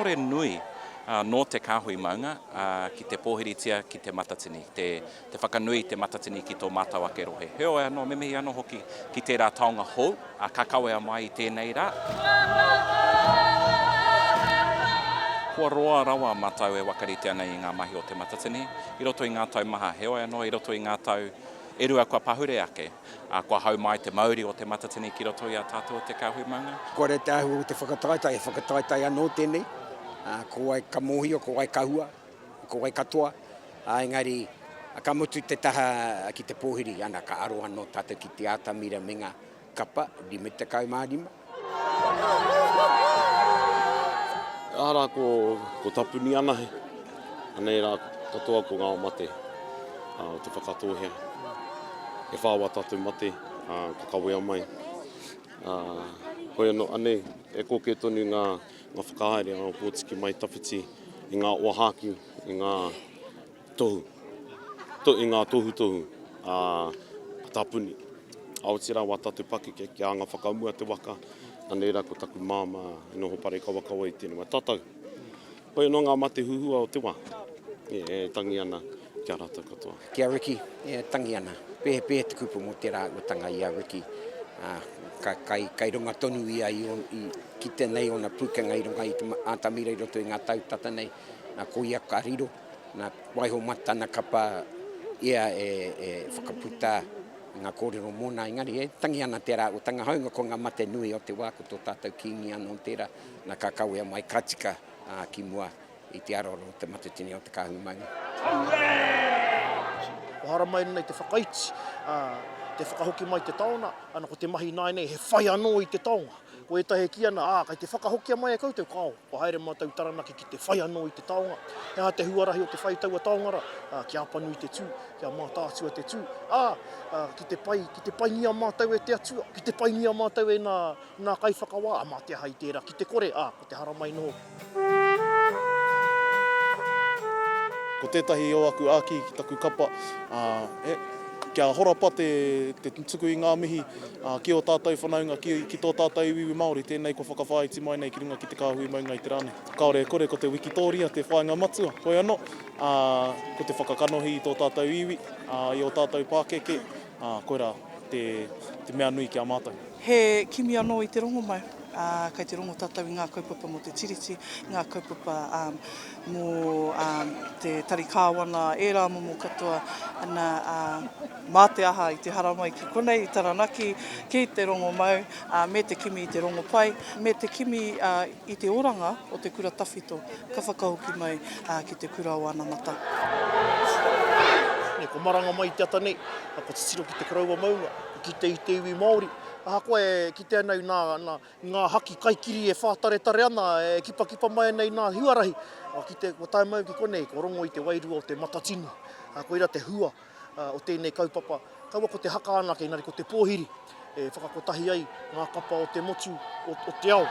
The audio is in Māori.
kaore nui no Te Kāhui Maunga ki te pōhiri tia ki Te Matatini. Te whakanui Te Matatini ki tō Mātaatua Waka. Heo e anō, memehi anō hoki ki tērā taonga hou, ka kawea mai i tēnei rā. Kua roa rawa mātau e wakarite ana i ngā mahi o Te Matatini. I roto i ngā tau maha heo e anō, i roto i ngā tau e rua kua pahure ake. Kua hau mai te mauri o Te Matatini ki roto i a tātou te Kāhui Maunga. Kua re te ahu o te whakataitai, whakataitai anō tēnei. Ko ai ka mohio, ko ai ka hua, ko ai katoa. Engari, ka motu te taha ki te pōhiri ana ka aro anō tātou ki te ata mira menga kapa, di me te kau mārima. Ara ko tapuni ana he. Anei rā katoa ko ngā mate. O te whakatohea. E whāua tātou mate, ka kawea mai. Koe anō anei, e kōke tonu ngā whakahaere o pōtiki mai tawhiti i ngā oahaki, i ngā tohu. I ngā tohu, tapuni. Aotira wā tātou paki ki a ngā whakaumua te waka. Anei rā ko taku māma e noho pare kawa i tēnei wā tātau. Koe no ngā mate huhua o te wā. E tangi ana kia rātou katoa. Kia Riki, tangi ana. Pehe te kupu mo te rā utanga i a Riki. Kai runga tonu ia ki tēnei o na PØKÄEA i runga i te ātamira i roto i ngā tau tata nei. Nā koia ka riro, nā waiho matana kapa ia e whakaputa ngā kōrero mōna engari e tangi ana tērā o tanga haunga ko ngā mate nui o te wā ko tō tātou kingi ana o tērā nā ka kawea mai katika ki mua i te aroro o Te Matatini o Te Kāhui Maunga. O hara mai nei te whakaiti, te whakahoki mai te taona, ana ko te mahi nai nei he whai anō i te taonga. Ko ētahi ki ana, kai te whakahokia mai e koutou kao. Ko haere mātau Taranaki ki te whai anō i te taonga. Hea te huarahi o te whai taua taongara, ki apanui te tū, ki a Mātaatua te tū. Ki te paingia mātau e te atua, ki te paingia mātau e nā kaiwhakawā, mā te hai tērā, ki te kore, ko te hara mai noho. Ko tētahi o aku āki ki taku kapa, kia horapa te tuku i ngā mihi ki o tātou whanaunga, ki tō tātou iwi Māori, tēnei ko whakawhāiti mai nei ki runga ki te Kāhui Maunga i te rāne. Kaore kore ko te Wikitoria, te whāinga matua, koe anō, ko te whakakanohi i tō tātou iwi, i o tātou pākeke, koe rā te mea nui ki a mātou. He kimi anō i te rongo mai. Kei te rongo tātou i ngā kaupapa mo te tiriti, ngā kaupapa mō te tarikāwana, e rā mo katoa ana mā te aha i te haramai ki konei i Taranaki, ki te rongo mau, me te kimi i te rongo pai, me te kimi i te oranga o te kura tawhito, ka whakahoki mai ki te kura o ana mata. Ko maranga mai te ata nei, ko te siro ki te Kāhui Maunga, ki te iwi Māori. Koe ki te anau ngā haki kaikiri e whātare ana, e kipa mai nei nā huarahi. Ki te tae mau ki konei, ko rongo i te wairua o Te Matatini. Ko ira te hua o tēnei kaupapa. Kaua ko te haka ana kei nari ko te pōhiri. E whakakotahi ai ngā kapa o te motu o te ao.